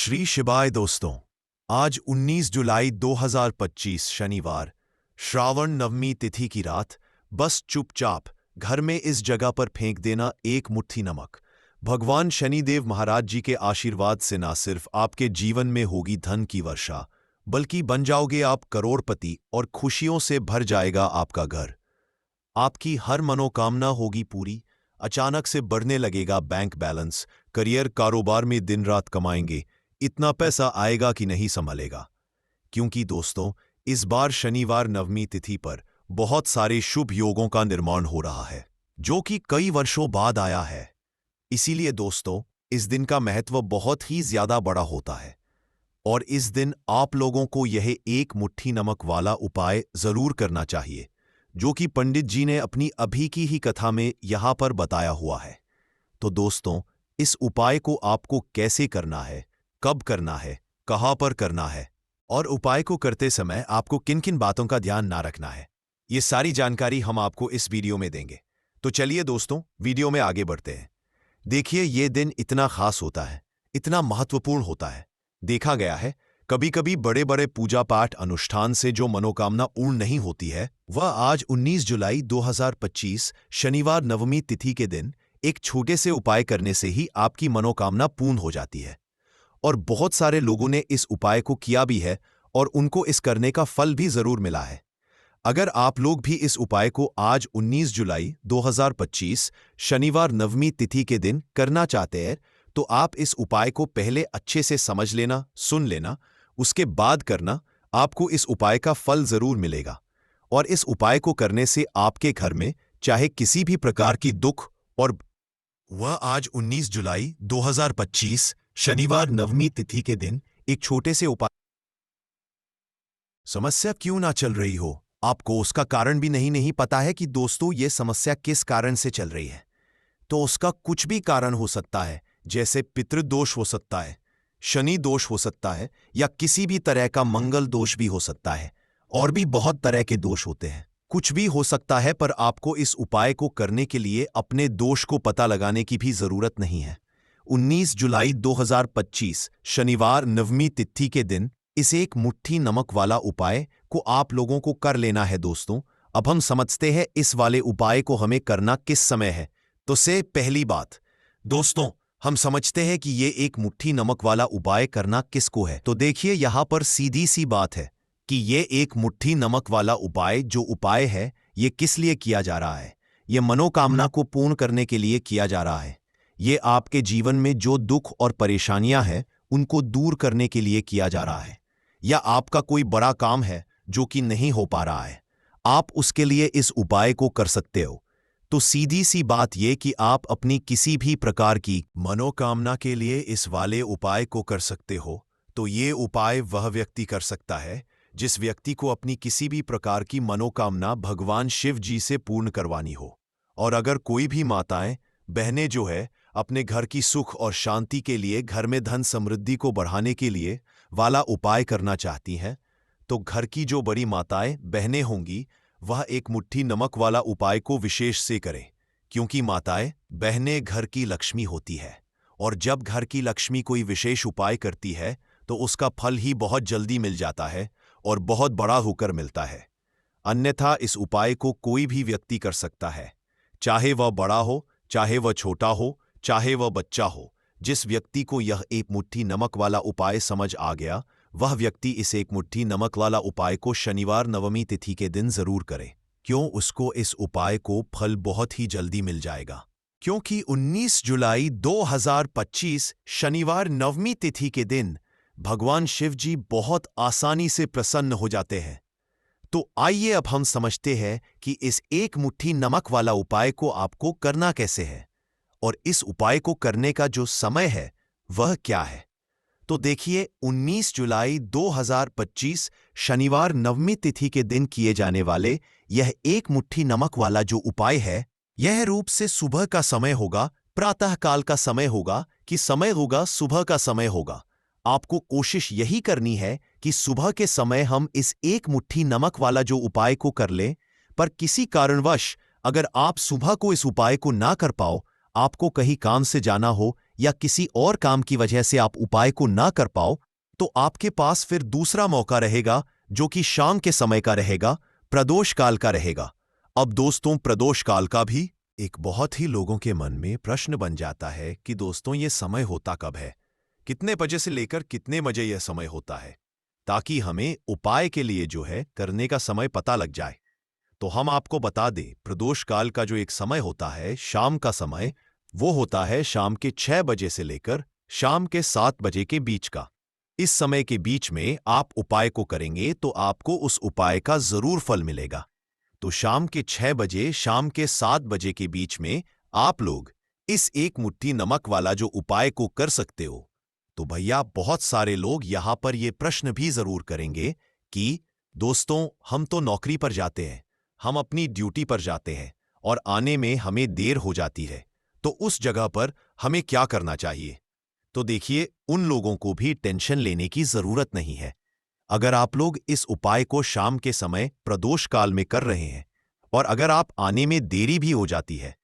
श्री शिवाय दोस्तों, आज 19 जुलाई 2025 शनिवार श्रावण नवमी तिथि की रात बस चुपचाप घर में इस जगह पर फेंक देना एक मुट्ठी नमक। भगवान शनिदेव महाराज जी के आशीर्वाद से ना सिर्फ आपके जीवन में होगी धन की वर्षा, बल्कि बन जाओगे आप करोड़पति और खुशियों से भर जाएगा आपका घर। आपकी हर मनोकामना होगी पूरी, अचानक से बढ़ने लगेगा बैंक बैलेंस, करियर कारोबार में दिन रात कमाएंगे, इतना पैसा आएगा कि नहीं संभलेगा। क्योंकि दोस्तों, इस बार शनिवार नवमी तिथि पर बहुत सारे शुभ योगों का निर्माण हो रहा है, जो कि कई वर्षों बाद आया है। इसीलिए दोस्तों, इस दिन का महत्व बहुत ही ज्यादा बड़ा होता है और इस दिन आप लोगों को यह एक मुट्ठी नमक वाला उपाय जरूर करना चाहिए, जो कि पंडित जी ने अपनी अभी की ही कथा में यहां पर बताया हुआ है। तो दोस्तों, इस उपाय को आपको कैसे करना है, कब करना है, कहां पर करना है और उपाय को करते समय आपको किन किन बातों का ध्यान ना रखना है, ये सारी जानकारी हम आपको इस वीडियो में देंगे। तो चलिए दोस्तों, वीडियो में आगे बढ़ते हैं। देखिए, ये दिन इतना खास होता है, इतना महत्वपूर्ण होता है। देखा गया है, कभी कभी बड़े बड़े पूजा पाठ अनुष्ठान से जो मनोकामना पूर्ण नहीं होती है, वह आज 19 जुलाई 2025 शनिवार नवमी तिथि के दिन एक छोटे से उपाय करने से ही आपकी मनोकामना पूर्ण हो जाती है। और बहुत सारे लोगों ने इस उपाय को किया भी है और उनको इस करने का फल भी जरूर मिला है। अगर आप लोग भी इस उपाय को आज 19 जुलाई 2025 शनिवार नवमी तिथि के दिन करना चाहते हैं, तो आप इस उपाय को पहले अच्छे से समझ लेना, सुन लेना, उसके बाद करना। आपको इस उपाय का फल जरूर मिलेगा और इस उपाय को करने से आपके घर में चाहे किसी भी प्रकार की दुख और वह आज 19 जुलाई 2025 शनिवार नवमी तिथि के दिन एक छोटे से उपाय समस्या क्यों ना चल रही हो, आपको उसका कारण भी नहीं पता है कि दोस्तों ये समस्या किस कारण से चल रही है, तो उसका कुछ भी कारण हो सकता है। जैसे पितृदोष हो सकता है, शनि दोष हो सकता है, या किसी भी तरह का मंगल दोष भी हो सकता है। और भी बहुत तरह के दोष होते हैं, कुछ भी हो सकता है। पर आपको इस उपाय को करने के लिए अपने दोष को पता लगाने की भी जरूरत नहीं है। 19 जुलाई 2025 शनिवार नवमी तिथि के दिन इस एक मुट्ठी नमक वाला उपाय को आप लोगों को कर लेना है। दोस्तों, अब हम समझते हैं इस वाले उपाय को हमें करना किस समय है। तो से पहली बात दोस्तों, हम समझते हैं कि ये एक मुट्ठी नमक वाला उपाय करना किसको है। तो देखिए, यहां पर सीधी सी बात है कि ये एक मुट्ठी नमक वाला उपाय जो उपाय है, ये किस लिए किया जा रहा है। ये मनोकामना को पूर्ण करने के लिए किया जा रहा है। ये आपके जीवन में जो दुख और परेशानियां हैं, उनको दूर करने के लिए किया जा रहा है। या आपका कोई बड़ा काम है जो कि नहीं हो पा रहा है, आप उसके लिए इस उपाय को कर सकते हो। तो सीधी सी बात यह कि आप अपनी किसी भी प्रकार की मनोकामना के लिए इस वाले उपाय को कर सकते हो। तो ये उपाय वह व्यक्ति कर सकता है जिस व्यक्ति को अपनी किसी भी प्रकार की मनोकामना भगवान शिव जी से पूर्ण करवानी हो। और अगर कोई भी माताएं बहनें जो है अपने घर की सुख और शांति के लिए, घर में धन समृद्धि को बढ़ाने के लिए वाला उपाय करना चाहती हैं, तो घर की जो बड़ी माताएं बहनें होंगी, वह एक मुट्ठी नमक वाला उपाय को विशेष से करें। क्योंकि माताएं बहनें घर की लक्ष्मी होती है और जब घर की लक्ष्मी कोई विशेष उपाय करती है तो उसका फल ही बहुत जल्दी मिल जाता है और बहुत बड़ा होकर मिलता है। अन्यथा इस उपाय को कोई भी व्यक्ति कर सकता है, चाहे वह बड़ा हो, चाहे वह छोटा हो, चाहे वह बच्चा हो। जिस व्यक्ति को यह एक मुट्ठी नमक वाला उपाय समझ आ गया, वह व्यक्ति इस एक मुट्ठी नमक वाला उपाय को शनिवार नवमी तिथि के दिन जरूर करे। क्यों? उसको इस उपाय को फल बहुत ही जल्दी मिल जाएगा। क्योंकि 19 जुलाई 2025 शनिवार नवमी तिथि के दिन भगवान शिव जी बहुत आसानी से प्रसन्न हो जाते हैं। तो आइए अब हम समझते हैं कि इस एक मुट्ठी नमक वाला उपाय को आपको करना कैसे है और इस उपाय को करने का जो समय है वह क्या है। तो देखिए, 19 जुलाई 2025 शनिवार नवमी तिथि के दिन किए जाने वाले यह एक मुट्ठी नमक वाला जो उपाय है, यह रूप से सुबह का समय होगा, प्रातः काल का समय होगा कि समय होगा सुबह का समय होगा। आपको कोशिश यही करनी है कि सुबह के समय हम इस एक मुट्ठी नमक वाला जो उपाय को कर लें। पर किसी कारणवश अगर आप सुबह को इस उपाय को ना कर पाओ, आपको कहीं काम से जाना हो या किसी और काम की वजह से आप उपाय को ना कर पाओ, तो आपके पास फिर दूसरा मौका रहेगा जो कि शाम के समय का रहेगा, प्रदोष काल का रहेगा। अब दोस्तों, प्रदोष काल का भी एक बहुत ही लोगों के मन में प्रश्न बन जाता है कि दोस्तों ये समय होता कब है, कितने बजे से लेकर कितने बजे यह समय होता है, ताकि हमें उपाय के लिए जो है करने का समय पता लग जाए। तो हम आपको बता दें, प्रदोष काल का जो एक समय होता है, शाम का समय, वो होता है शाम के 6 बजे से लेकर शाम के 7 बजे के बीच का। इस समय के बीच में आप उपाय को करेंगे तो आपको उस उपाय का जरूर फल मिलेगा। तो शाम के 6 बजे शाम के 7 बजे के बीच में आप लोग इस एक मुट्ठी नमक वाला जो उपाय को कर सकते हो। तो भैया, बहुत सारे लोग यहां पर ये प्रश्न भी जरूर करेंगे कि दोस्तों, हम तो नौकरी पर जाते हैं, हम अपनी ड्यूटी पर जाते हैं और आने में हमें देर हो जाती है, तो उस जगह पर हमें क्या करना चाहिए? तो देखिए, उन लोगों को भी टेंशन लेने की जरूरत नहीं है। अगर आप लोग इस उपाय को शाम के समय प्रदोष काल में कर रहे हैं और अगर आप आने में देरी भी हो जाती है,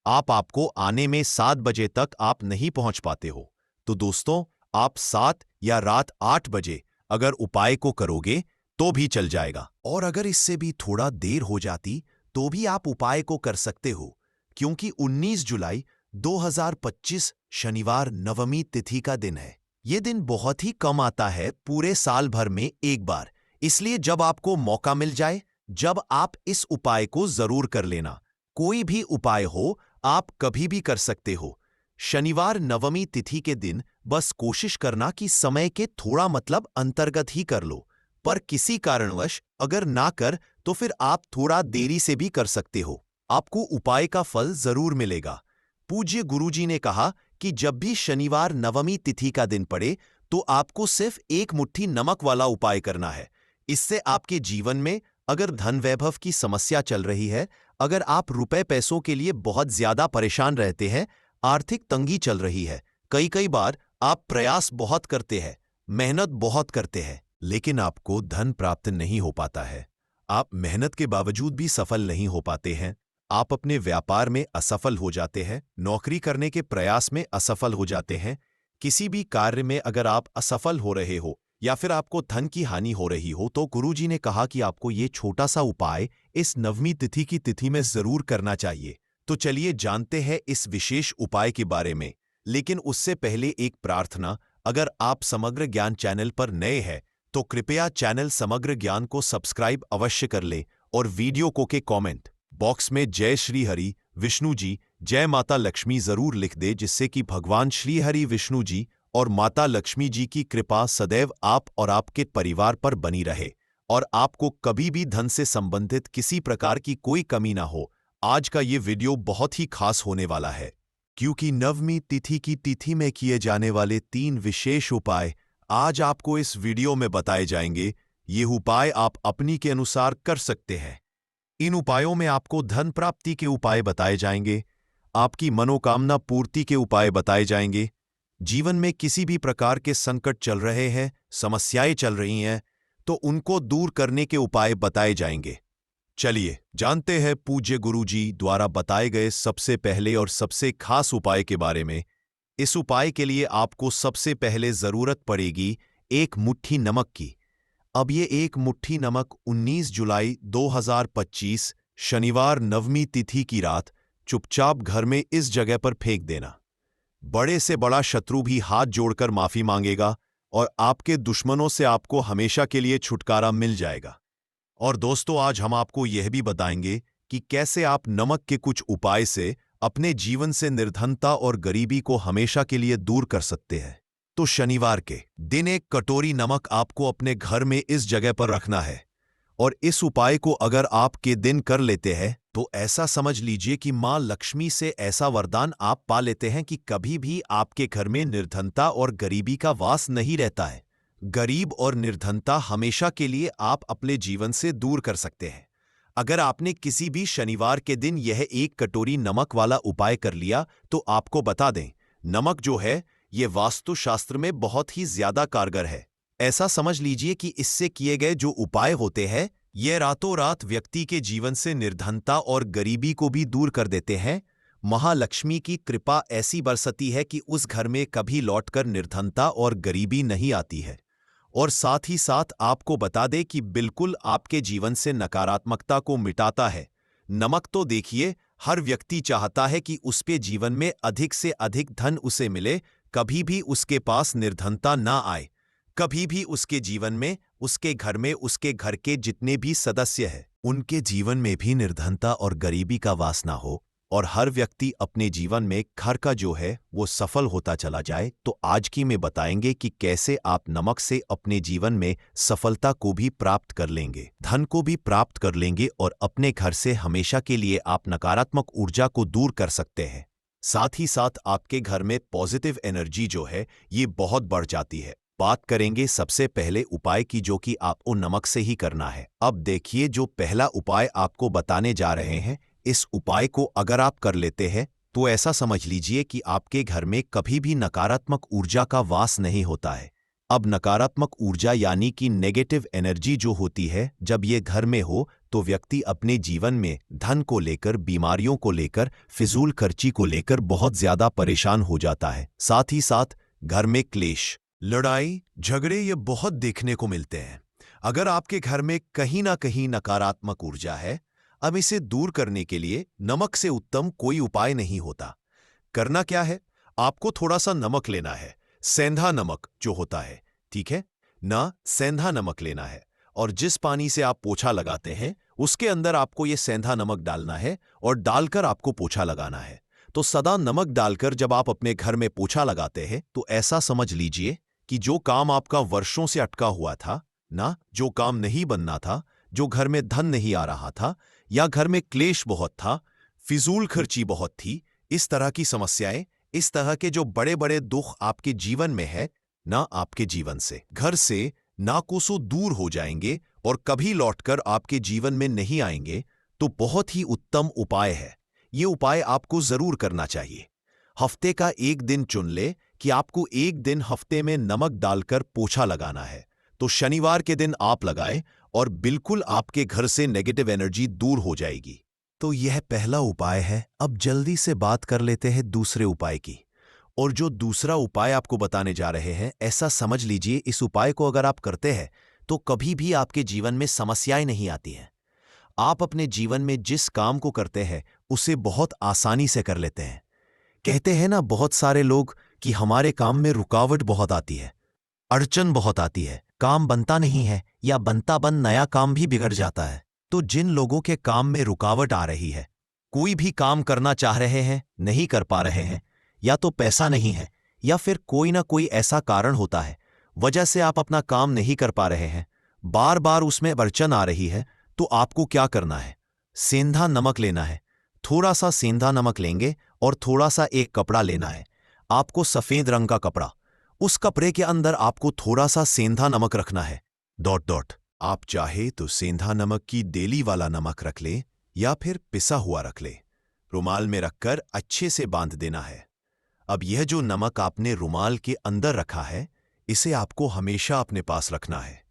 आपको आने में 7 बजे तक आप नहीं पहुंच पाते हो, तो दोस्तों, आप 7 या रात 8 बजे अगर उपाय को करोगे तो भी चल जाएगा। और अगर इससे भी थोड़ा देर हो जाती तो भी आप उपाय को कर सकते हो, क्योंकि 19 जुलाई 2025 शनिवार नवमी तिथि का दिन है। ये दिन बहुत ही कम आता है पूरे साल भर में एक बार, इसलिए जब आपको मौका मिल जाए, जब आप इस उपाय को जरूर कर लेना। कोई भी उपाय हो, आप कभी भी कर सकते हो। शनिवार नवमी तिथि के दिन बस कोशिश करना कि समय के थोड़ा मतलब अंतर्गत ही कर लो, पर किसी कारणवश अगर ना कर तो फिर आप थोड़ा देरी से भी कर सकते हो, आपको उपाय का फल जरूर मिलेगा। पूज्य गुरुजी ने कहा कि जब भी शनिवार नवमी तिथि का दिन पड़े तो आपको सिर्फ एक मुट्ठी नमक वाला उपाय करना है। इससे आपके जीवन में अगर धन वैभव की समस्या चल रही है, अगर आप रुपए पैसों के लिए बहुत ज्यादा परेशान रहते हैं, आर्थिक तंगी चल रही है, कई बार आप प्रयास बहुत करते हैं, मेहनत बहुत करते हैं, लेकिन आपको धन प्राप्त नहीं हो पाता है, आप मेहनत के बावजूद भी सफल नहीं हो पाते हैं, आप अपने व्यापार में असफल हो जाते हैं, नौकरी करने के प्रयास में असफल हो जाते हैं, किसी भी कार्य में अगर आप असफल हो रहे हो या फिर आपको धन की हानि हो रही हो, तो गुरुजी ने कहा कि आपको ये छोटा सा उपाय इस नवमी तिथि की तिथि में जरूर करना चाहिए। तो चलिए जानते हैं इस विशेष उपाय के बारे में, लेकिन उससे पहले एक प्रार्थना। अगर आप समग्र ज्ञान चैनल पर नए हैं तो कृपया चैनल समग्र ज्ञान को सब्सक्राइब अवश्य कर ले और वीडियो को के कमेंट बॉक्स में जय श्री हरि विष्णु जी, जय माता लक्ष्मी जरूर लिख दे, जिससे कि भगवान श्री हरि विष्णु जी और माता लक्ष्मी जी की कृपा सदैव आप और आपके परिवार पर बनी रहे और आपको कभी भी धन से संबंधित किसी प्रकार की कोई कमी ना हो। आज का ये वीडियो बहुत ही खास होने वाला है, क्योंकि नवमी तिथि की तिथि में किए जाने वाले 3 विशेष उपाय आज आपको इस वीडियो में बताए जाएंगे। ये उपाय आप अपनी के अनुसार कर सकते हैं। इन उपायों में आपको धन प्राप्ति के उपाय बताए जाएंगे, आपकी मनोकामना पूर्ति के उपाय बताए जाएंगे, जीवन में किसी भी प्रकार के संकट चल रहे हैं, समस्याएं चल रही हैं, तो उनको दूर करने के उपाय बताए जाएंगे। चलिए जानते हैं पूज्य गुरुजी द्वारा बताए गए सबसे पहले और सबसे खास उपाय के बारे में। इस उपाय के लिए आपको सबसे पहले जरूरत पड़ेगी एक मुट्ठी नमक की। अब ये एक मुट्ठी नमक 19 जुलाई 2025 शनिवार नवमी तिथि की रात चुपचाप घर में इस जगह पर फेंक देना। बड़े से बड़ा शत्रु भी हाथ जोड़कर माफी मांगेगा और आपके दुश्मनों से आपको हमेशा के लिए छुटकारा मिल जाएगा। और दोस्तों, आज हम आपको यह भी बताएंगे कि कैसे आप नमक के कुछ उपाय से अपने जीवन से निर्धनता और गरीबी को हमेशा के लिए दूर कर सकते हैं। तो शनिवार के दिन एक कटोरी नमक आपको अपने घर में इस जगह पर रखना है और इस उपाय को अगर आप के दिन कर लेते हैं तो ऐसा समझ लीजिए कि मां लक्ष्मी से ऐसा वरदान आप पा लेते हैं कि कभी भी आपके घर में निर्धनता और गरीबी का वास नहीं रहता है। गरीब और निर्धनता हमेशा के लिए आप अपने जीवन से दूर कर सकते हैं। अगर आपने किसी भी शनिवार के दिन यह एक कटोरी नमक वाला उपाय कर लिया तो आपको बता दें, नमक जो है ये वास्तुशास्त्र में बहुत ही ज्यादा कारगर है। ऐसा समझ लीजिए कि इससे किए गए जो उपाय होते हैं ये रातों रात व्यक्ति के जीवन से निर्धनता और गरीबी को भी दूर कर देते हैं। महालक्ष्मी की कृपा ऐसी बरसती है कि उस घर में कभी लौटकर निर्धनता और गरीबी नहीं आती है। और साथ ही साथ आपको बता दे कि बिल्कुल आपके जीवन से नकारात्मकता को मिटाता है। नमक तो देखिए, हर व्यक्ति चाहता है कि उसके जीवन में अधिक से अधिक धन उसे मिले, कभी भी उसके पास निर्धनता ना आए, कभी भी उसके जीवन में, उसके घर में, उसके घर के जितने भी सदस्य हैं उनके जीवन में भी निर्धनता और गरीबी का वास ना हो, और हर व्यक्ति अपने जीवन में घर का जो है वो सफल होता चला जाए। तो आज की में बताएंगे कि कैसे आप नमक से अपने जीवन में सफलता को भी प्राप्त कर लेंगे, धन को भी प्राप्त कर लेंगे, और अपने घर से हमेशा के लिए आप नकारात्मक ऊर्जा को दूर कर सकते हैं। साथ ही साथ आपके घर में पॉजिटिव एनर्जी जो है ये बहुत बढ़ जाती है। बात करेंगे सबसे पहले उपाय की, जो कि आपको नमक से ही करना है। अब देखिए, जो पहला उपाय आपको बताने जा रहे हैं, इस उपाय को अगर आप कर लेते हैं तो ऐसा समझ लीजिए कि आपके घर में कभी भी नकारात्मक ऊर्जा का वास नहीं होता है। अब नकारात्मक ऊर्जा यानी कि नेगेटिव एनर्जी जो होती है, जब ये घर में हो तो व्यक्ति अपने जीवन में धन को लेकर, बीमारियों को लेकर, फिजूल खर्ची को लेकर बहुत ज्यादा परेशान हो जाता है। साथ ही साथ घर में क्लेश, लड़ाई झगड़े ये बहुत देखने को मिलते हैं। अगर आपके घर में कहीं ना कहीं नकारात्मक ऊर्जा है, अब इसे दूर करने के लिए नमक से उत्तम कोई उपाय नहीं होता। करना क्या है, आपको थोड़ा सा नमक लेना है, सेंधा नमक जो होता है, ठीक है ना, सेंधा नमक लेना है, और जिस पानी से आप पोछा लगाते हैं उसके अंदर आपको ये सेंधा नमक डालना है और डालकर आपको पोछा लगाना है। तो सदा नमक डालकर जब आप अपने घर में पोछा लगाते हैं तो ऐसा समझ लीजिए कि जो काम आपका वर्षों से अटका हुआ था ना, जो काम नहीं बनना था, जो घर में धन नहीं आ रहा था, या घर में क्लेश बहुत था, फिजूल खर्ची बहुत थी, इस तरह की समस्याएं, इस तरह के जो बड़े बड़े दुख आपके जीवन में है ना, आपके जीवन से, घर से नाकोसों दूर हो जाएंगे और कभी लौटकर आपके जीवन में नहीं आएंगे। तो बहुत ही उत्तम उपाय है, ये उपाय आपको जरूर करना चाहिए। हफ्ते का एक दिन चुन ले कि आपको एक दिन हफ्ते में नमक डालकर पोछा लगाना है। तो शनिवार के दिन आप लगाएं और बिल्कुल आपके घर से नेगेटिव एनर्जी दूर हो जाएगी। तो यह पहला उपाय है। अब जल्दी से बात कर लेते हैं दूसरे उपाय की। और जो दूसरा उपाय आपको बताने जा रहे हैं, ऐसा समझ लीजिए इस उपाय को अगर आप करते हैं तो कभी भी आपके जीवन में समस्याएं नहीं आती हैं। आप अपने जीवन में जिस काम को करते हैं उसे बहुत आसानी से कर लेते हैं। कहते हैं ना बहुत सारे लोग कि हमारे काम में रुकावट बहुत आती है, अड़चन बहुत आती है, काम बनता नहीं है, या बनता बन नया काम भी बिगड़ जाता है। तो जिन लोगों के काम में रुकावट आ रही है, कोई भी काम करना चाह रहे हैं नहीं कर पा रहे हैं, या तो पैसा नहीं है, या फिर कोई ना कोई ऐसा कारण होता है वजह से आप अपना काम नहीं कर पा रहे हैं, बार बार उसमें अड़चन आ रही है, तो आपको क्या करना है, सेंधा नमक लेना है। थोड़ा सा सेंधा नमक लेंगे और थोड़ा सा एक कपड़ा लेना है, आपको सफेद रंग का कपड़ा, उस कपड़े के अंदर आपको थोड़ा सा सेंधा नमक रखना है। डॉट डॉट आप चाहे तो सेंधा नमक की डेली वाला नमक रख ले या फिर पिसा हुआ रख ले, रुमाल में रखकर अच्छे से बांध देना है। अब यह जो नमक आपने रुमाल के अंदर रखा है, इसे आपको हमेशा अपने पास रखना है।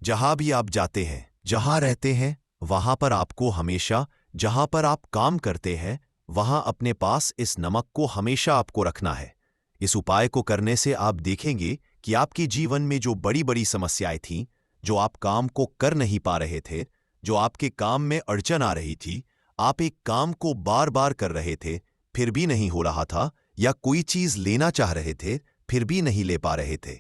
जहां भी आप जाते हैं, जहां रहते हैं, वहां पर आपको हमेशा, जहां पर आप काम करते हैं वहां अपने पास इस नमक को हमेशा आपको रखना है। इस उपाय को करने से आप देखेंगे कि आपके जीवन में जो बड़ी बड़ी समस्याएं थीं, जो आप काम को कर नहीं पा रहे थे, जो आपके काम में अड़चन आ रही थी, आप एक काम को बार बार कर रहे थे फिर भी नहीं हो रहा था, या कोई चीज लेना चाह रहे थे फिर भी नहीं ले पा रहे थे,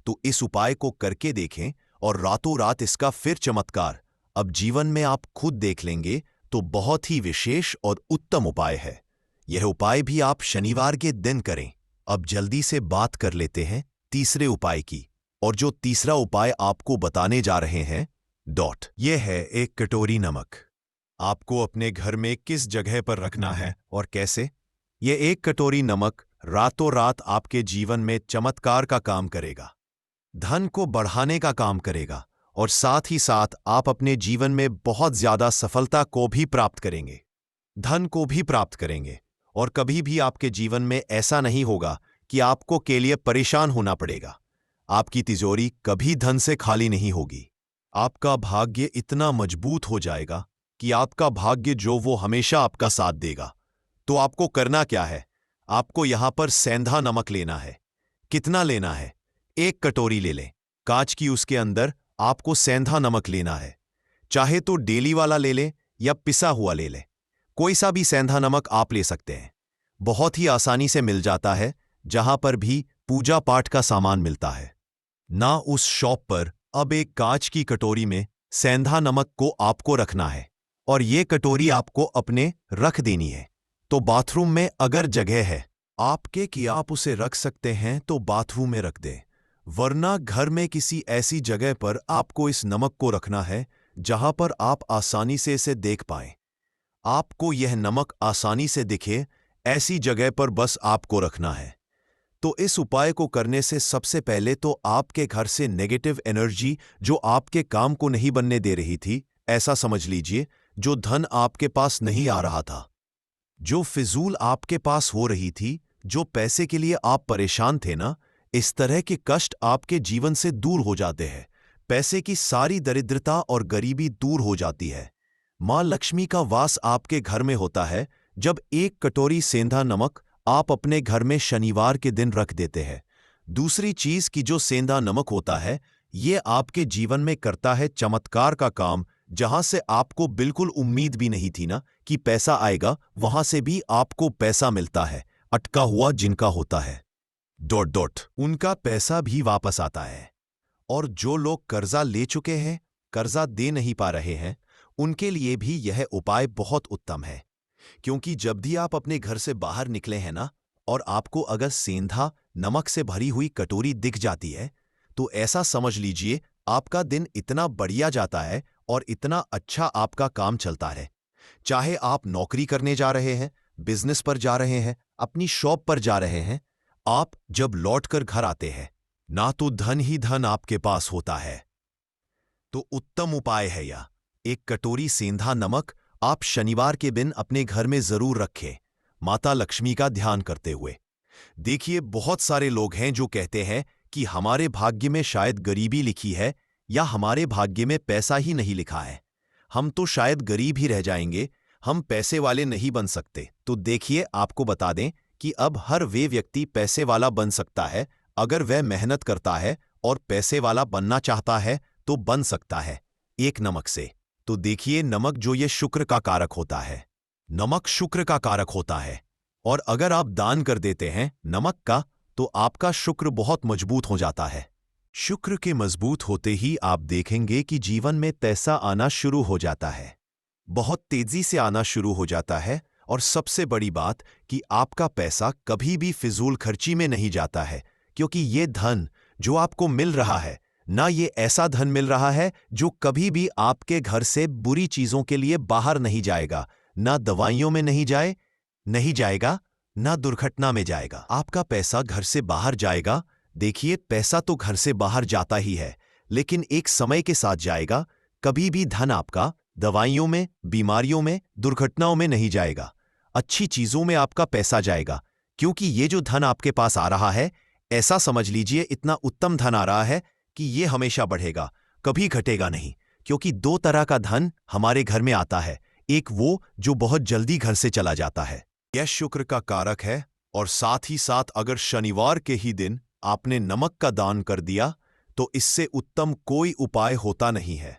तो इस उपाय को करके देखें और रातों रात इसका फिर चमत्कार अब जीवन में आप खुद देख लेंगे। तो बहुत ही विशेष और उत्तम उपाय है। यह उपाय भी आप शनिवार के दिन करें। अब जल्दी से बात कर लेते हैं तीसरे उपाय की। और जो तीसरा उपाय आपको बताने जा रहे हैं यह है एक कटोरी नमक। आपको अपने घर में किस जगह पर रखना है और कैसे? यह एक कटोरी नमक रातों रात आपके जीवन में चमत्कार का काम करेगा, धन को बढ़ाने का काम करेगा, और साथ ही साथ आप अपने जीवन में बहुत ज्यादा सफलता को भी प्राप्त करेंगे, धन को भी प्राप्त करेंगे। और कभी भी आपके जीवन में ऐसा नहीं होगा कि आपको के लिए परेशान होना पड़ेगा। आपकी तिजोरी कभी धन से खाली नहीं होगी। आपका भाग्य इतना मजबूत हो जाएगा कि आपका भाग्य जो वो हमेशा आपका साथ देगा। तो आपको करना क्या है? आपको यहां पर सेंधा नमक लेना है। कितना लेना है? 1 कटोरी ले लें। कांच की, उसके अंदर आपको सेंधा नमक लेना है। चाहे तो डेली वाला ले लें या पिसा हुआ ले लें। कोई सा भी सेंधा नमक आप ले सकते हैं। बहुत ही आसानी से मिल जाता है, जहां पर भी पूजा पाठ का सामान मिलता है ना, उस शॉप पर। अब एक कांच की कटोरी में सेंधा नमक को आपको रखना है और ये कटोरी आपको अपने रख देनी है। तो बाथरूम में अगर जगह है आपके कि आप उसे रख सकते हैं तो बाथरूम में रख दें, वरना घर में किसी ऐसी जगह पर आपको इस नमक को रखना है जहां पर आप आसानी से इसे देख पाएं। आपको यह नमक आसानी से दिखे, ऐसी जगह पर बस आपको रखना है। तो इस उपाय को करने से सबसे पहले तो आपके घर से नेगेटिव एनर्जी, जो आपके काम को नहीं बनने दे रही थी, ऐसा समझ लीजिए, जो धन आपके पास नहीं आ रहा था, जो फिजूल आपके पास हो रही थी, जो पैसे के लिए आप परेशान थे ना, इस तरह के कष्ट आपके जीवन से दूर हो जाते हैं। पैसे की सारी दरिद्रता और गरीबी दूर हो जाती है। मां लक्ष्मी का वास आपके घर में होता है जब 1 कटोरी सेंधा नमक आप अपने घर में शनिवार के दिन रख देते हैं। दूसरी चीज कि जो सेंधा नमक होता है, ये आपके जीवन में करता है चमत्कार का काम, जहां से आपको बिल्कुल उम्मीद भी नहीं थी ना कि पैसा आएगा, वहां से भी आपको पैसा मिलता है। अटका हुआ जिनका होता है डॉट डॉट, उनका पैसा भी वापस आता है। और जो लोग कर्जा ले चुके हैं, कर्जा दे नहीं पा रहे हैं, उनके लिए भी यह उपाय बहुत उत्तम है। क्योंकि जब भी आप अपने घर से बाहर निकले हैं ना, और आपको अगर सेंधा नमक से भरी हुई कटोरी दिख जाती है, तो ऐसा समझ लीजिए आपका दिन इतना बढ़िया जाता है और इतना अच्छा आपका काम चलता है। चाहे आप नौकरी करने जा रहे हैं, बिजनेस पर जा रहे हैं, अपनी शॉप पर जा रहे हैं, आप जब लौटकर घर आते हैं ना, तो धन ही धन आपके पास होता है। तो उत्तम उपाय है यह। 1 कटोरी सेंधा नमक आप शनिवार के दिन अपने घर में जरूर रखें, माता लक्ष्मी का ध्यान करते हुए। देखिए, बहुत सारे लोग हैं जो कहते हैं कि हमारे भाग्य में शायद गरीबी लिखी है, या हमारे भाग्य में पैसा ही नहीं लिखा है, हम तो शायद गरीब ही रह जाएंगे, हम पैसे वाले नहीं बन सकते। तो देखिए, आपको बता दें कि अब हर वे व्यक्ति पैसे वाला बन सकता है, अगर वह मेहनत करता है और पैसे वाला बनना चाहता है तो बन सकता है, एक नमक से। तो देखिए, नमक जो ये शुक्र का कारक होता है, नमक शुक्र का कारक होता है, और अगर आप दान कर देते हैं नमक का, तो आपका शुक्र बहुत मजबूत हो जाता है। शुक्र के मजबूत होते ही आप देखेंगे कि जीवन में पैसा आना शुरू हो जाता है, बहुत तेजी से आना शुरू हो जाता है। और सबसे बड़ी बात कि आपका पैसा कभी भी फिजूल खर्ची में नहीं जाता है, क्योंकि ये धन जो आपको मिल रहा है ना, ये ऐसा धन मिल रहा है जो कभी भी आपके घर से बुरी चीजों के लिए बाहर नहीं जाएगा, ना दवाइयों में नहीं जाएगा, ना दुर्घटना में जाएगा। आपका पैसा घर से बाहर जाएगा। देखिए, पैसा तो घर से बाहर जाता ही है, लेकिन एक समय के साथ जाएगा। कभी भी धन आपका दवाइयों में, बीमारियों में, दुर्घटनाओं में नहीं जाएगा, अच्छी चीजों में आपका पैसा जाएगा। क्योंकि ये जो धन आपके पास आ रहा है, ऐसा समझ लीजिए इतना उत्तम धन आ रहा है कि ये हमेशा बढ़ेगा, कभी घटेगा नहीं। क्योंकि 2 तरह का धन हमारे घर में आता है, एक वो जो बहुत जल्दी घर से चला जाता है, यह शुक्र का कारक है। और साथ ही साथ अगर शनिवार के ही दिन आपने नमक का दान कर दिया, तो इससे उत्तम कोई उपाय होता नहीं है।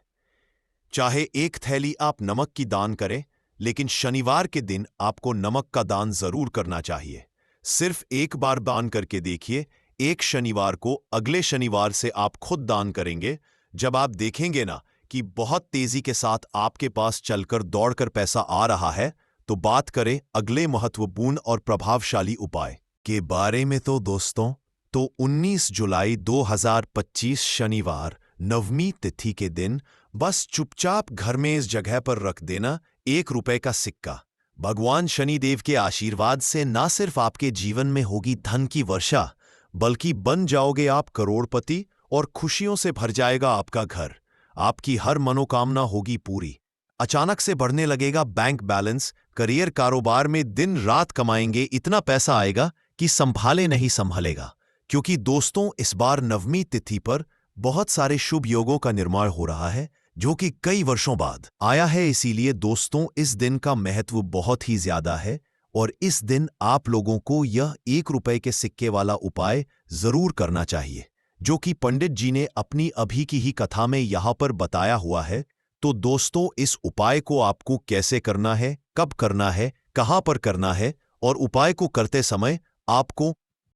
चाहे 1 थैली आप नमक की दान करें, लेकिन शनिवार के दिन आपको नमक का दान जरूर करना चाहिए। सिर्फ एक बार दान करके देखिए, एक शनिवार को, अगले शनिवार से आप खुद दान करेंगे, जब आप देखेंगे ना कि बहुत तेजी के साथ आपके पास चलकर दौड़कर पैसा आ रहा है। तो बात करें अगले महत्वपूर्ण और प्रभावशाली उपाय के बारे में, तो दोस्तों, तो 19 जुलाई 2025 शनिवार नवमी तिथि के दिन बस चुपचाप घर में इस जगह पर रख देना 1 रुपए का सिक्का। भगवान शनिदेव के आशीर्वाद से ना सिर्फ आपके जीवन में होगी धन की वर्षा, बल्कि बन जाओगे आप करोड़पति, और खुशियों से भर जाएगा आपका घर। आपकी हर मनोकामना होगी पूरी। अचानक से बढ़ने लगेगा बैंक बैलेंस, करियर कारोबार में दिन रात कमाएंगे, इतना पैसा आएगा कि संभाले नहीं संभलेगा। क्योंकि दोस्तों, इस बार नवमी तिथि पर बहुत सारे शुभ योगों का निर्माण हो रहा है, जो कि कई वर्षों बाद आया है। इसीलिए दोस्तों, इस दिन का महत्व बहुत ही ज्यादा है और इस दिन आप लोगों को यह 1 रुपए के सिक्के वाला उपाय जरूर करना चाहिए, जो कि पंडित जी ने अपनी अभी की ही कथा में यहाँ पर बताया हुआ है। तो दोस्तों, इस उपाय को आपको कैसे करना है, कब करना है, कहाँ पर करना है और उपाय को करते समय आपको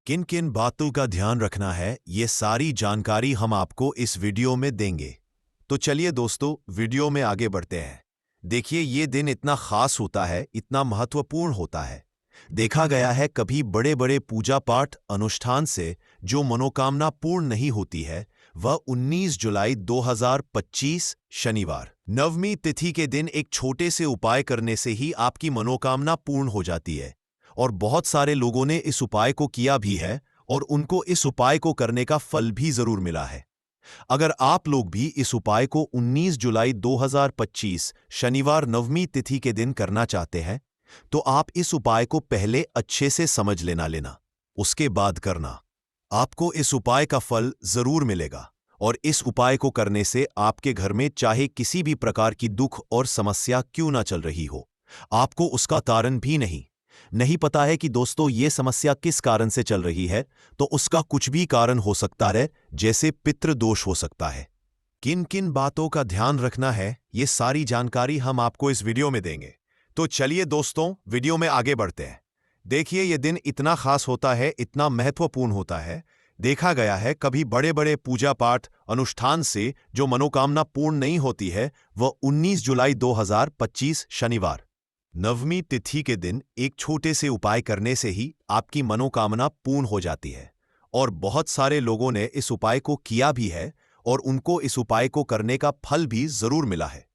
किन किन बातों का ध्यान रखना है, ये सारी जानकारी हम आपको इस वीडियो में देंगे। तो चलिए दोस्तों, वीडियो में आगे बढ़ते हैं। देखिए, ये दिन इतना खास होता है, इतना महत्वपूर्ण होता है। देखा गया है कभी बड़े बड़े पूजा पाठ अनुष्ठान से जो मनोकामना पूर्ण नहीं होती है, वह 19 जुलाई 2025 शनिवार नवमी तिथि के दिन एक छोटे से उपाय करने से ही आपकी मनोकामना पूर्ण हो जाती है। और बहुत सारे लोगों ने इस उपाय को किया भी है और उनको इस उपाय को करने का फल भी जरूर मिला है। अगर आप लोग भी इस उपाय को 19 जुलाई 2025 शनिवार नवमी तिथि के दिन करना चाहते हैं, तो आप इस उपाय को पहले अच्छे से समझ लेना, उसके बाद करना। आपको इस उपाय का फल जरूर मिलेगा और इस उपाय को करने से आपके घर में चाहे किसी भी प्रकार की दुख और समस्या क्यों ना चल रही हो, आपको उसका कारण भी नहीं पता है कि दोस्तों ये समस्या किस कारण से चल रही है, तो उसका कुछ भी कारण हो सकता है, जैसे पितृदोष हो सकता है। किन किन बातों का ध्यान रखना है, ये सारी जानकारी हम आपको इस वीडियो में देंगे। तो चलिए दोस्तों, वीडियो में आगे बढ़ते हैं। देखिए, ये दिन इतना खास होता है, इतना महत्वपूर्ण होता है। देखा गया है कभी बड़े बड़े पूजा पाठ अनुष्ठान से जो मनोकामना पूर्ण नहीं होती है, वह 19 जुलाई 2025 शनिवार नवमी तिथि के दिन एक छोटे से उपाय करने से ही आपकी मनोकामना पूर्ण हो जाती है। और बहुत सारे लोगों ने इस उपाय को किया भी है और उनको इस उपाय को करने का फल भी जरूर मिला है।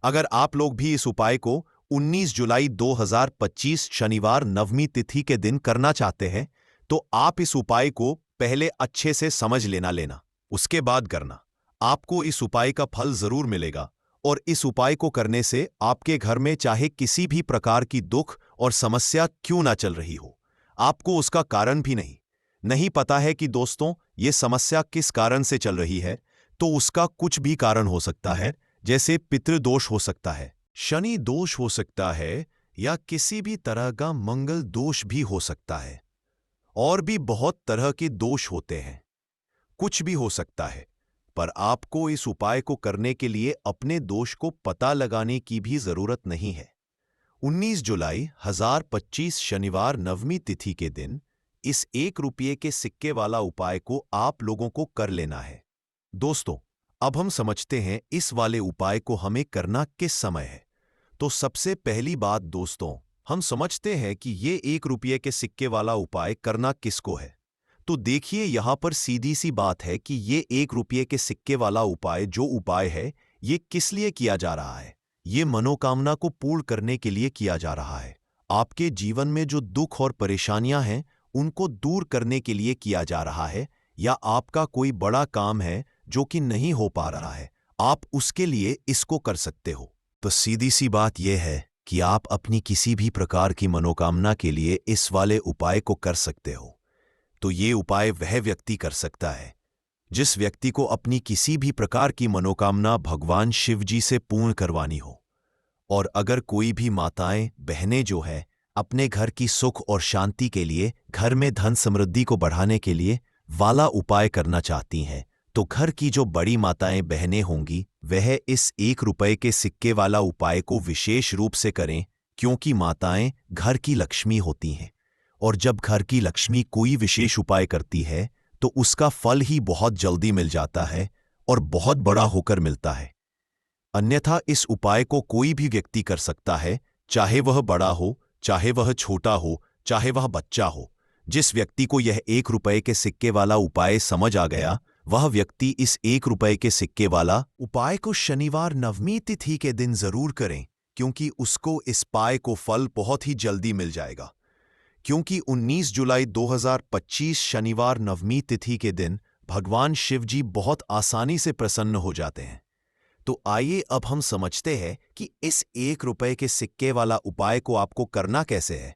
अगर आप लोग भी इस उपाय को 19 जुलाई 2025 शनिवार नवमी तिथि के दिन करना चाहते हैं, तो आप इस उपाय को पहले अच्छे से समझ लेना, उसके बाद करना। आपको इस उपाय का फल जरूर मिलेगा और इस उपाय को करने से आपके घर में चाहे किसी भी प्रकार की दुख और समस्या क्यों ना चल रही हो, आपको उसका कारण भी नहीं पता है कि दोस्तों ये समस्या किस कारण से चल रही है, तो उसका कुछ भी कारण हो सकता है। जैसे पितृदोष हो सकता है, शनि दोष हो सकता है, या किसी भी तरह का मंगल दोष भी हो सकता है। और भी बहुत तरह के दोष होते हैं, कुछ भी हो सकता है। पर आपको इस उपाय को करने के लिए अपने दोष को पता लगाने की भी जरूरत नहीं है। 19 जुलाई 2025 शनिवार नवमी तिथि के दिन इस 1 रुपये के सिक्के वाला उपाय को आप लोगों को कर लेना है। दोस्तों, अब हम समझते हैं इस वाले उपाय को हमें करना किस समय है। तो सबसे पहली बात दोस्तों, हम समझते हैं कि ये 1 रुपये के सिक्के वाला उपाय करना किसको है। तो देखिए, यहां पर सीधी सी बात है कि ये 1 रुपये के सिक्के वाला उपाय जो उपाय है, ये किस लिए किया जा रहा है। ये मनोकामना को पूर्ण करने के लिए किया जा रहा है। आपके जीवन में जो दुख और परेशानियां हैं, उनको दूर करने के लिए किया जा रहा है, या आपका कोई बड़ा काम है जो कि नहीं हो पा रहा है, आप उसके लिए इसको कर सकते हो। तो सीधी सी बात यह है कि आप अपनी किसी भी प्रकार की मनोकामना के लिए इस वाले उपाय को कर सकते हो। तो ये उपाय वह व्यक्ति कर सकता है जिस व्यक्ति को अपनी किसी भी प्रकार की मनोकामना भगवान शिव जी से पूर्ण करवानी हो। और अगर कोई भी माताएं बहनें जो है अपने घर की सुख और शांति के लिए, घर में धन समृद्धि को बढ़ाने के लिए वाला उपाय करना चाहती हैं, तो घर की जो बड़ी माताएं बहनें होंगी वह इस 1 रुपये के सिक्के वाला उपाय को विशेष रूप से करें, क्योंकि माताएं घर की लक्ष्मी होती हैं और जब घर की लक्ष्मी कोई विशेष उपाय करती है तो उसका फल ही बहुत जल्दी मिल जाता है और बहुत बड़ा होकर मिलता है। अन्यथा इस उपाय को कोई भी व्यक्ति कर सकता है, चाहे वह बड़ा हो, चाहे वह छोटा हो, चाहे वह बच्चा हो। जिस व्यक्ति को यह 1 रुपये के सिक्के वाला उपाय समझ आ गया, वह व्यक्ति इस 1 रुपये के सिक्के वाला उपाय को शनिवार नवमी तिथि के दिन जरूर करें, क्योंकि उसको इस उपाय को फल बहुत ही जल्दी मिल जाएगा। क्योंकि 19 जुलाई 2025 शनिवार नवमी तिथि के दिन भगवान शिव जी बहुत आसानी से प्रसन्न हो जाते हैं। तो आइए अब हम समझते हैं कि इस 1 रुपये के सिक्के वाला उपाय को आपको करना कैसे है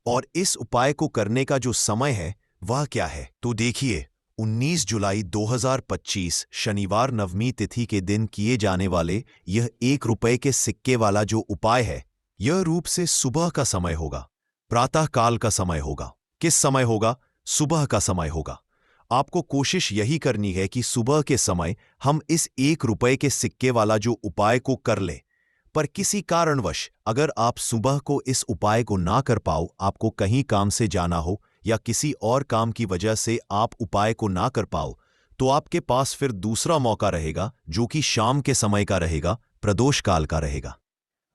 और इस उपाय को करने का जो समय है वह क्या है। तो देखिए, 19 जुलाई 2025 शनिवार नवमी तिथि के दिन किए जाने वाले यह 1 रुपये के सिक्के वाला जो उपाय है, यह रूप से सुबह का समय होगा। प्रातः काल का समय होगा। किस समय होगा? सुबह का समय होगा। आपको कोशिश यही करनी है कि सुबह के समय हम इस 1 रुपए के सिक्के वाला जो उपाय को कर लें। पर किसी कारणवश अगर आप सुबह को इस उपाय को ना कर पाओ, आपको कहीं काम से जाना हो या किसी और काम की वजह से आप उपाय को ना कर पाओ, तो आपके पास फिर दूसरा मौका रहेगा जो कि शाम के समय का रहेगा, प्रदोष काल का रहेगा।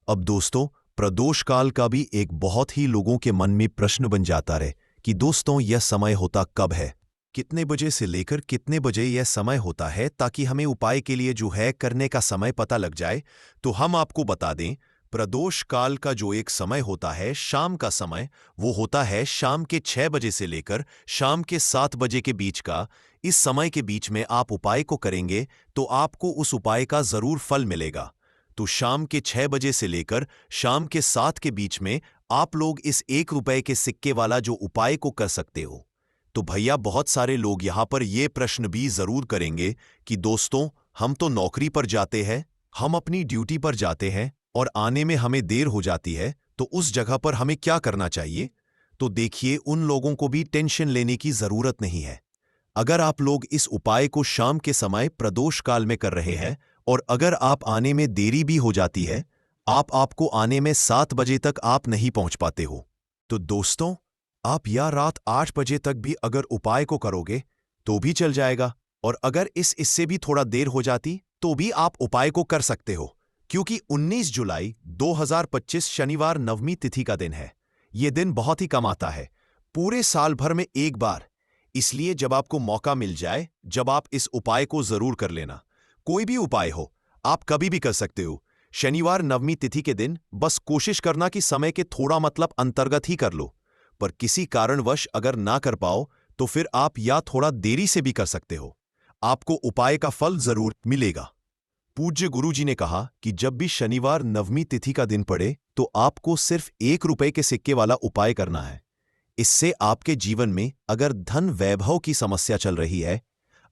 अब दोस्तों, प्रदोष काल का भी एक बहुत ही लोगों के मन में प्रश्न बन जाता रहे कि दोस्तों यह समय होता कब है, कितने बजे से लेकर कितने बजे यह समय होता है, ताकि हमें उपाय के लिए जो है करने का समय पता लग जाए। तो हम आपको बता दें, प्रदोष काल का जो एक समय होता है, शाम का समय, वो होता है शाम के 6 बजे से लेकर शाम के 7 बजे के बीच का। इस समय के बीच में आप उपाय को करेंगे तो आपको उस उपाय का जरूर फल मिलेगा। तो शाम के 6 बजे से लेकर शाम के 7 के बीच में आप लोग इस 1 रुपए के सिक्के वाला जो उपाय को कर सकते हो। तो भैया, बहुत सारे लोग यहां पर यह प्रश्न भी जरूर करेंगे कि दोस्तों, हम तो नौकरी पर जाते हैं, हम अपनी ड्यूटी पर जाते हैं और आने में हमें देर हो जाती है, तो उस जगह पर हमें क्या करना चाहिए? तो देखिए, उन लोगों को भी टेंशन लेने की जरूरत नहीं है। अगर आप लोग इस उपाय को शाम के समय प्रदोष काल में कर रहे हैं और अगर आप आने में देरी भी हो जाती है, आपको आने में 7 बजे तक आप नहीं पहुंच पाते हो, तो दोस्तों, आप या रात 8 बजे तक भी अगर उपाय को करोगे तो भी चल जाएगा। और अगर इससे भी थोड़ा देर हो जाती तो भी आप उपाय को कर सकते हो, क्योंकि 19 जुलाई 2025 शनिवार नवमी तिथि का दिन है। यह दिन बहुत ही कम आता है, पूरे साल भर में एक बार। इसलिए जब आपको मौका मिल जाए, जब आप इस उपाय को जरूर कर लेना। कोई भी उपाय हो, आप कभी भी कर सकते हो। शनिवार नवमी तिथि के दिन बस कोशिश करना कि समय के थोड़ा मतलब अंतर्गत ही कर लो। पर किसी कारणवश अगर ना कर पाओ तो फिर आप या थोड़ा देरी से भी कर सकते हो, आपको उपाय का फल जरूर मिलेगा। पूज्य गुरुजी ने कहा कि जब भी शनिवार नवमी तिथि का दिन पड़े तो आपको सिर्फ 1 रुपए के सिक्के वाला उपाय करना है। इससे आपके जीवन में अगर धन वैभव की समस्या चल रही है,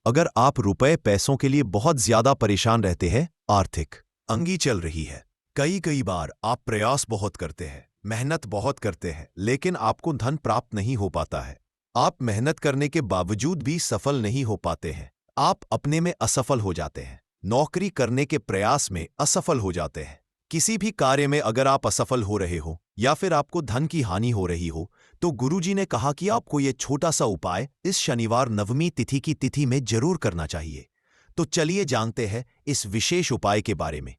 अगर आप रुपए पैसों के लिए बहुत ज्यादा परेशान रहते हैं, आर्थिक अंगी चल रही है, कई बार आप प्रयास बहुत करते हैं, मेहनत बहुत करते हैं, लेकिन आपको धन प्राप्त नहीं हो पाता है। आप मेहनत करने के बावजूद भी सफल नहीं हो पाते हैं। आप अपने में असफल हो जाते हैं, नौकरी करने के प्रयास में असफल हो जाते हैं। किसी भी कार्य में अगर आप असफल हो रहे हो या फिर आपको धन की हानि हो रही हो, तो गुरुजी ने कहा कि आपको यह छोटा सा उपाय इस शनिवार नवमी तिथि की तिथि में जरूर करना चाहिए। तो चलिए जानते हैं इस विशेष उपाय के बारे में।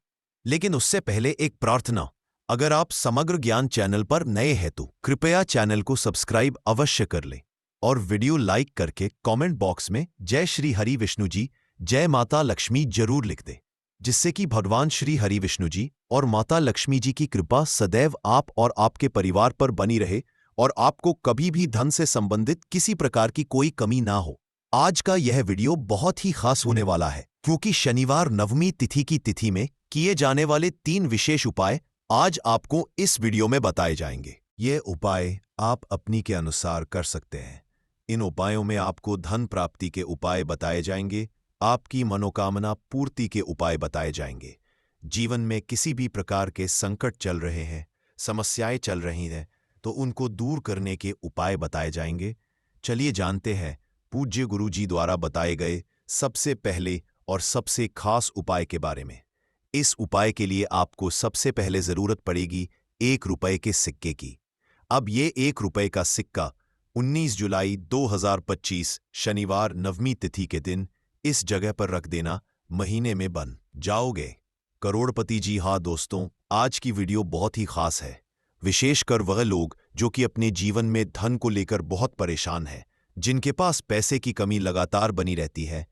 लेकिन उससे पहले एक प्रार्थना, अगर आप समग्र ज्ञान चैनल पर नए हैं तो कृपया चैनल को सब्सक्राइब अवश्य कर लें और वीडियो लाइक करके कमेंट बॉक्स में जय श्री हरि विष्णु जी, जय माता लक्ष्मी जरूर लिख दें, जिससे कि भगवान श्री हरि विष्णु जी और माता लक्ष्मी जी की कृपा सदैव आप और आपके परिवार पर बनी रहे और आपको कभी भी धन से संबंधित किसी प्रकार की कोई कमी ना हो। आज का यह वीडियो बहुत ही खास होने वाला है, क्योंकि शनिवार नवमी तिथि की तिथि में किए जाने वाले 3 विशेष उपाय आज आपको इस वीडियो में बताए जाएंगे। ये उपाय आप अपनी के अनुसार कर सकते हैं। इन उपायों में आपको धन प्राप्ति के उपाय बताए जाएंगे, आपकी मनोकामना पूर्ति के उपाय बताए जाएंगे। जीवन में किसी भी प्रकार के संकट चल रहे हैं, समस्याएं चल रही हैं, तो उनको दूर करने के उपाय बताए जाएंगे। चलिए जानते हैं पूज्य गुरु जी द्वारा बताए गए सबसे पहले और सबसे खास उपाय के बारे में। इस उपाय के लिए आपको सबसे पहले जरूरत पड़ेगी 1 रुपए के सिक्के की। अब ये 1 रुपए का सिक्का 19 जुलाई 2025 शनिवार नवमी तिथि के दिन इस जगह पर रख देना, महीने में बन जाओगे करोड़पति। जी हाँ दोस्तों, आज की वीडियो बहुत ही खास है, विशेषकर वह लोग जो कि अपने जीवन में धन को लेकर बहुत परेशान हैं, जिनके पास पैसे की कमी लगातार बनी रहती है,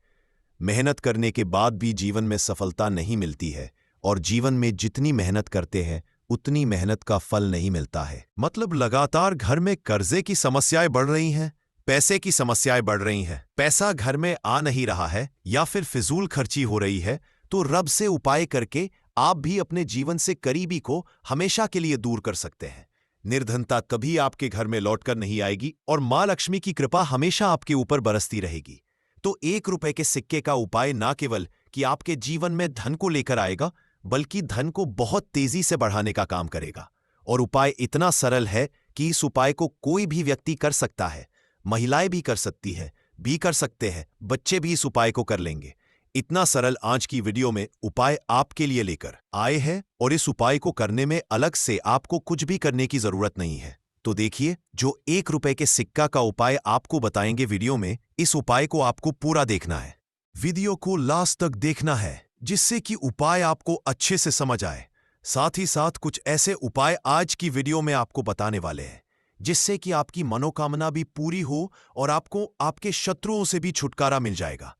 मेहनत करने के बाद भी जीवन में सफलता नहीं मिलती है और जीवन में जितनी मेहनत करते हैं उतनी मेहनत का फल नहीं मिलता है। मतलब लगातार घर में कर्जे की समस्याएं बढ़ रही हैं, पैसे की समस्याएं बढ़ रही हैं, पैसा घर में आ नहीं रहा है या फिर फिजूल खर्ची हो रही है, तो रब से उपाय करके आप भी अपने जीवन से करीबी को हमेशा के लिए दूर कर सकते हैं। निर्धनता कभी आपके घर में लौटकर नहीं आएगी और मां लक्ष्मी की कृपा हमेशा आपके ऊपर बरसती रहेगी। तो 1 रुपए के सिक्के का उपाय ना केवल कि आपके जीवन में धन को लेकर आएगा, बल्कि धन को बहुत तेजी से बढ़ाने का काम करेगा। और उपाय इतना सरल है कि इस उपाय को कोई भी व्यक्ति कर सकता है। महिलाएं भी कर सकती है, भी कर सकते हैं, बच्चे भी इस उपाय को कर लेंगे। इतना सरल आज की वीडियो में उपाय आपके लिए लेकर आए हैं और इस उपाय को करने में अलग से आपको कुछ भी करने की जरूरत नहीं है। तो देखिए, जो 1 रुपए के सिक्का का उपाय आपको बताएंगे वीडियो में, इस उपाय को आपको पूरा देखना है। वीडियो को लास्ट तक देखना है जिससे कि उपाय आपको अच्छे से समझ आए। साथ ही साथ कुछ ऐसे उपाय आज की वीडियो में आपको बताने वाले हैं जिससे कि आपकी मनोकामना भी पूरी हो और आपको आपके शत्रुओं से भी छुटकारा मिल जाएगा।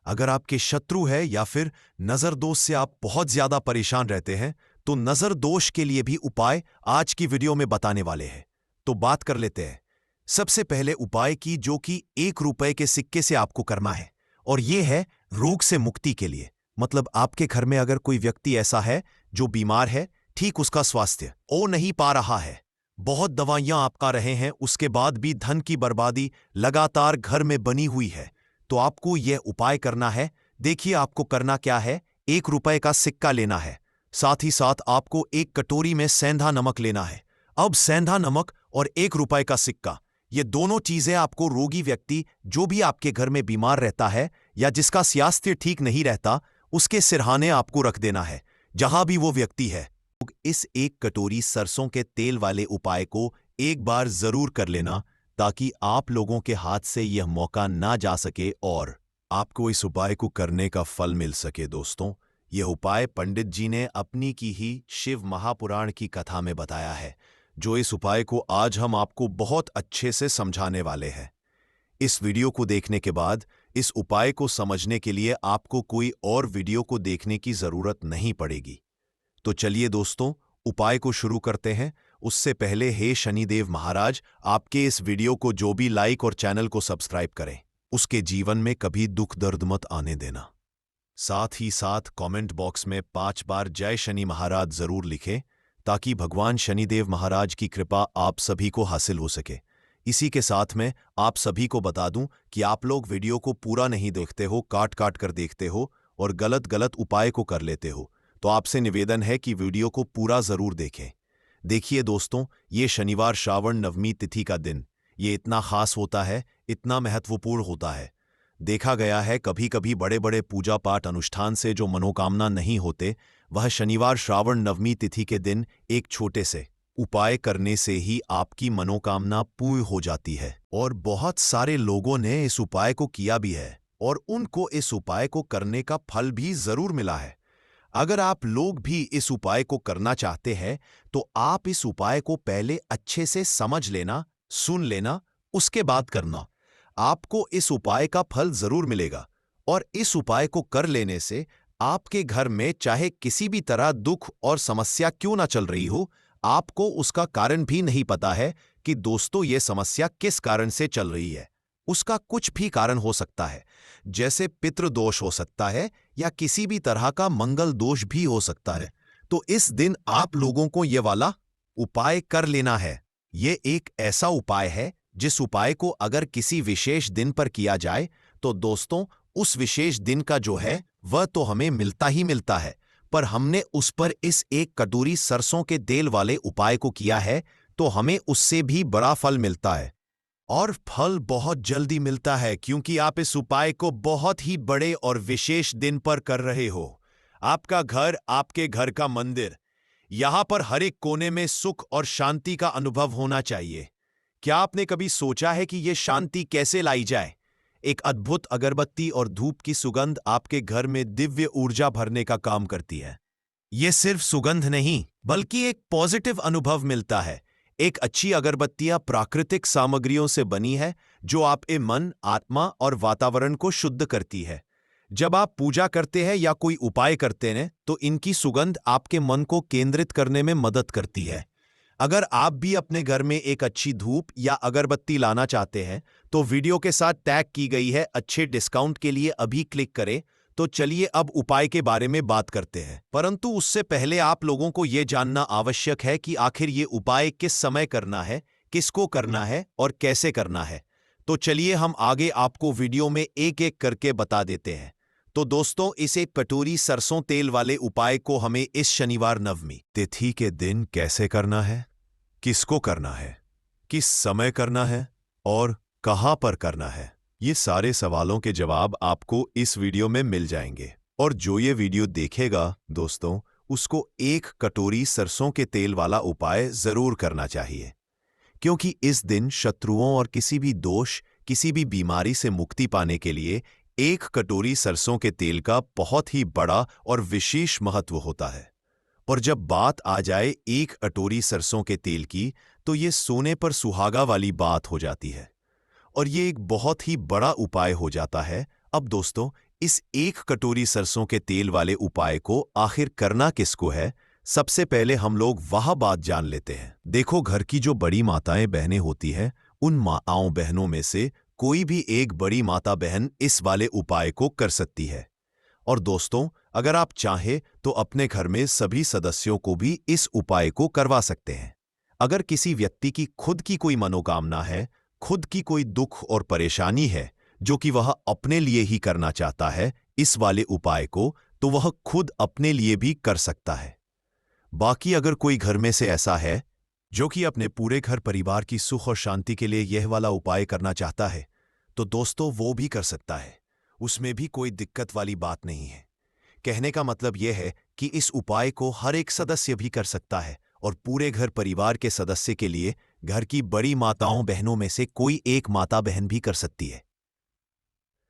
अगर आपके शत्रु है या फिर नजर दोष से आप बहुत ज्यादा परेशान रहते हैं तो नजर दोष के लिए भी उपाय आज की वीडियो में बताने वाले हैं। तो बात कर लेते हैं सबसे पहले उपाय की, जो कि 1 रुपए के सिक्के से आपको करना है, और यह है रोग से मुक्ति के लिए। मतलब आपके घर में अगर कोई व्यक्ति ऐसा है जो बीमार है, ठीक उसका स्वास्थ्य ओ नहीं पा रहा है, बहुत दवाइयां आप खा रहे हैं, उसके बाद भी धन की बर्बादी लगातार घर में बनी हुई है, तो आपको यह उपाय करना है। देखिए आपको करना क्या है, 1 रुपए का सिक्का लेना है, साथ ही साथ आपको 1 कटोरी में सेंधा नमक लेना है। अब सेंधा नमक और 1 रुपए का सिक्का, ये दोनों चीजें आपको रोगी व्यक्ति जो भी आपके घर में बीमार रहता है या जिसका स्वास्थ्य ठीक नहीं रहता, उसके सिरहाने आपको रख देना है, जहां भी वो व्यक्ति है। इस 1 कटोरी सरसों के तेल वाले उपाय को एक बार जरूर कर लेना ताकि आप लोगों के हाथ से यह मौका ना जा सके और आपको इस उपाय को करने का फल मिल सके। दोस्तों, यह उपाय पंडित जी ने अपनी की ही शिव महापुराण की कथा में बताया है, जो इस उपाय को आज हम आपको बहुत अच्छे से समझाने वाले हैं। इस वीडियो को देखने के बाद इस उपाय को समझने के लिए आपको कोई और वीडियो को देखने की जरूरत नहीं पड़ेगी। तो चलिए दोस्तों, उपाय को शुरू करते हैं। उससे पहले हे शनिदेव महाराज, आपके इस वीडियो को जो भी लाइक और चैनल को सब्सक्राइब करें, उसके जीवन में कभी दुख दर्द मत आने देना। साथ ही साथ कमेंट बॉक्स में 5 बार जय शनि महाराज जरूर लिखें ताकि भगवान शनिदेव महाराज की कृपा आप सभी को हासिल हो सके। इसी के साथ में आप सभी को बता दूं कि आप लोग वीडियो को पूरा नहीं देखते हो, काट काट कर देखते हो और गलत गलत उपाय को कर लेते हो, तो आपसे निवेदन है कि वीडियो को पूरा जरूर देखें। देखिए दोस्तों, ये शनिवार श्रावण नवमी तिथि का दिन, ये इतना खास होता है, इतना महत्वपूर्ण होता है। देखा गया है कभी कभी बड़े बड़े पूजा पाठ अनुष्ठान से जो मनोकामना नहीं होते, वह शनिवार श्रावण नवमी तिथि के दिन एक छोटे से उपाय करने से ही आपकी मनोकामना पूर्ण हो जाती है। और बहुत सारे लोगों ने इस उपाय को किया भी है और उनको इस उपाय को करने का फल भी जरूर मिला है। अगर आप लोग भी इस उपाय को करना चाहते हैं तो आप इस उपाय को पहले अच्छे से समझ लेना, सुन लेना, उसके बाद करना। आपको इस उपाय का फल जरूर मिलेगा और इस उपाय को कर लेने से आपके घर में चाहे किसी भी तरह दुख और समस्या क्यों ना चल रही हो, आपको उसका कारण भी नहीं पता है कि दोस्तों ये समस्या किस कारण से चल रही है। उसका कुछ भी कारण हो सकता है, जैसे पितृदोष हो सकता है या किसी भी तरह का मंगल दोष भी हो सकता है। तो इस दिन आप लोगों को ये वाला उपाय कर लेना है। ये एक ऐसा उपाय है जिस उपाय को अगर किसी विशेष दिन पर किया जाए तो दोस्तों उस विशेष दिन का जो है वह तो हमें मिलता ही मिलता है, पर हमने उस पर इस 1 कटोरी सरसों के तेल वाले उपाय को किया है तो हमें उससे भी बड़ा फल मिलता है। और फल बहुत जल्दी मिलता है क्योंकि आप इस उपाय को बहुत ही बड़े और विशेष दिन पर कर रहे हो। आपका घर, आपके घर का मंदिर, यहां पर हर एक कोने में सुख और शांति का अनुभव होना चाहिए। क्या आपने कभी सोचा है कि यह शांति कैसे लाई जाए? एक अद्भुत अगरबत्ती और धूप की सुगंध आपके घर में दिव्य ऊर्जा भरने का काम करती है। यह सिर्फ सुगंध नहीं बल्कि एक पॉजिटिव अनुभव मिलता है। एक अच्छी अगरबत्तियां प्राकृतिक सामग्रियों से बनी है जो आपके मन, आत्मा और वातावरण को शुद्ध करती है। जब आप पूजा करते हैं या कोई उपाय करते हैं तो इनकी सुगंध आपके मन को केंद्रित करने में मदद करती है। अगर आप भी अपने घर में एक अच्छी धूप या अगरबत्ती लाना चाहते हैं तो वीडियो के साथ टैग की गई है अच्छे डिस्काउंट के लिए अभी क्लिक करें। तो चलिए अब उपाय के बारे में बात करते हैं, परंतु उससे पहले आप लोगों को यह जानना आवश्यक है कि आखिर ये उपाय किस समय करना है, किसको करना है और कैसे करना है। तो चलिए हम आगे आपको वीडियो में एक एक करके बता देते हैं। तो दोस्तों, इस 1 कटोरी सरसों तेल वाले उपाय को हमें इस शनिवार नवमी तिथि के दिन कैसे करना है, किसको करना है, किस समय करना है और कहाँ पर करना है। ये सारे सवालों के जवाब आपको इस वीडियो में मिल जाएंगे। और जो ये वीडियो देखेगा दोस्तों, उसको 1 कटोरी सरसों के तेल वाला उपाय जरूर करना चाहिए, क्योंकि इस दिन शत्रुओं और किसी भी दोष, किसी भी बीमारी से मुक्ति पाने के लिए 1 कटोरी सरसों के तेल का बहुत ही बड़ा और विशेष महत्व होता है। और जब बात आ जाए 1 कटोरी सरसों के तेल की, तो ये सोने पर सुहागा वाली बात हो जाती है और ये एक बहुत ही बड़ा उपाय हो जाता है। अब दोस्तों, इस 1 कटोरी सरसों के तेल वाले उपाय को आखिर करना किसको है, सबसे पहले हम लोग वह बात जान लेते हैं। देखो, घर की जो बड़ी माताएं बहनें होती हैं, उन माताओं बहनों में से कोई भी एक बड़ी माता बहन इस वाले उपाय को कर सकती है। और दोस्तों, अगर आप चाहें तो अपने घर में सभी सदस्यों को भी इस उपाय को करवा सकते हैं। अगर किसी व्यक्ति की खुद की कोई मनोकामना है, खुद की कोई दुख और परेशानी है जो कि वह अपने लिए ही करना चाहता है इस वाले उपाय को, तो वह खुद अपने लिए भी कर सकता है। बाकी अगर कोई घर में से ऐसा है जो कि अपने पूरे घर परिवार की सुख और शांति के लिए यह वाला उपाय करना चाहता है, तो दोस्तों वो भी कर सकता है। उसमें भी कोई दिक्कत वाली बात नहीं है। कहने का मतलब यह है कि इस उपाय को हर एक सदस्य भी कर सकता है और पूरे घर परिवार के सदस्य के लिए घर की बड़ी माताओं बहनों में से कोई एक माता बहन भी कर सकती है।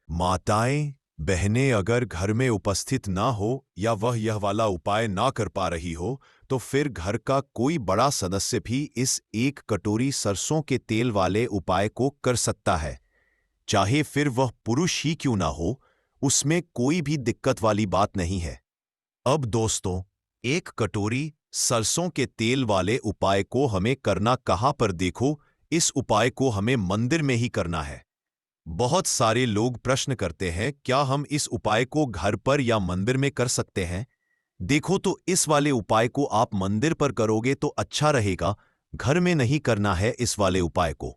माताएं बहनें अगर घर में उपस्थित ना हो या वह यह वाला उपाय ना कर पा रही हो, तो फिर घर का कोई बड़ा सदस्य भी इस 1 कटोरी सरसों के तेल वाले उपाय को कर सकता है। चाहे फिर वह पुरुष ही क्यों ना हो, उसमें कोई भी दिक्कत वाली बात नहीं है। अब दोस्तों, 1 कटोरी सरसों के तेल वाले उपाय को हमें करना कहाँ पर, देखो, इस उपाय को हमें मंदिर में ही करना है। बहुत सारे लोग प्रश्न करते हैं, क्या हम इस उपाय को घर पर या मंदिर में कर सकते हैं? देखो, तो इस वाले उपाय को आप मंदिर पर करोगे तो अच्छा रहेगा, घर में नहीं करना है इस वाले उपाय को।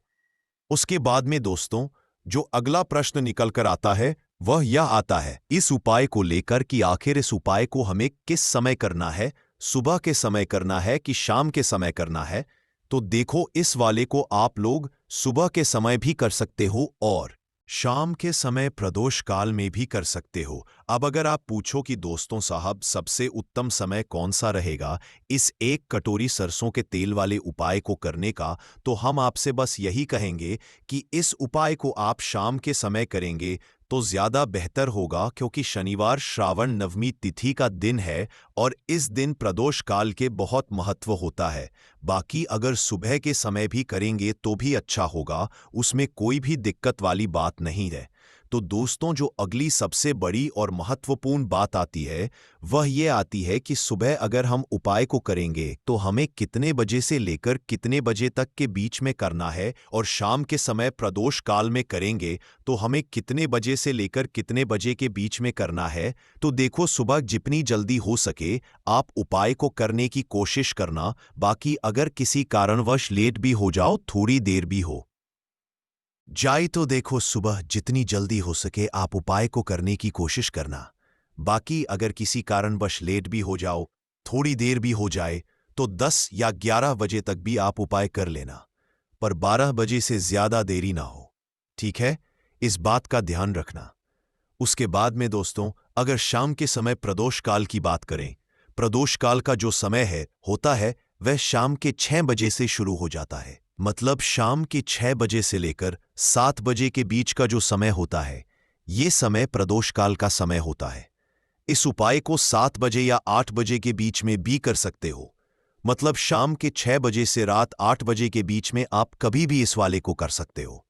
उसके बाद में दोस्तों, जो अगला प्रश्न निकल कर आता है वह यह आता है इस उपाय को लेकर कि आखिर इस उपाय को हमें किस समय करना है, सुबह के समय करना है कि शाम के समय करना है। तो देखो, इस वाले को आप लोग सुबह के समय भी कर सकते हो और शाम के समय प्रदोष काल में भी कर सकते हो। अब अगर आप पूछो कि दोस्तों साहब, सबसे उत्तम समय कौन सा रहेगा इस 1 कटोरी सरसों के तेल वाले उपाय को करने का, तो हम आपसे बस यही कहेंगे कि इस उपाय को आप शाम के समय करेंगे तो ज्यादा बेहतर होगा, क्योंकि शनिवार श्रावण नवमी तिथि का दिन है और इस दिन प्रदोष काल के बहुत महत्व होता है। बाकी अगर सुबह के समय भी करेंगे तो भी अच्छा होगा, उसमें कोई भी दिक्कत वाली बात नहीं है। तो दोस्तों, जो अगली सबसे बड़ी और महत्वपूर्ण बात आती है वह ये आती है कि सुबह अगर हम उपाय को करेंगे तो हमें कितने बजे से लेकर कितने बजे तक के बीच में करना है, और शाम के समय प्रदोष काल में करेंगे तो हमें कितने बजे से लेकर कितने बजे के बीच में करना है। तो देखो, सुबह जितनी जल्दी हो सके आप उपाय को करने की कोशिश करना। बाकी अगर किसी कारणवश लेट भी हो जाओ, थोड़ी देर भी हो जाए, तो देखो, सुबह जितनी जल्दी हो सके आप उपाय को करने की कोशिश करना। बाकी अगर किसी कारणवश लेट भी हो जाओ, थोड़ी देर भी हो जाए, तो 10 या 11 बजे तक भी आप उपाय कर लेना, पर 12 बजे से ज्यादा देरी ना हो। ठीक है, इस बात का ध्यान रखना। उसके बाद में दोस्तों, अगर शाम के समय प्रदोष काल की बात करें, प्रदोष काल का जो समय होता है वह शाम के 6 बजे से शुरू हो जाता है। मतलब शाम के 6 बजे से लेकर 7 बजे के बीच का जो समय होता है, ये समय प्रदोष काल का समय होता है। इस उपाय को 7 बजे या 8 बजे के बीच में भी कर सकते हो। मतलब शाम के 6 बजे से रात 8 बजे के बीच में आप कभी भी इस वाले को कर सकते हो।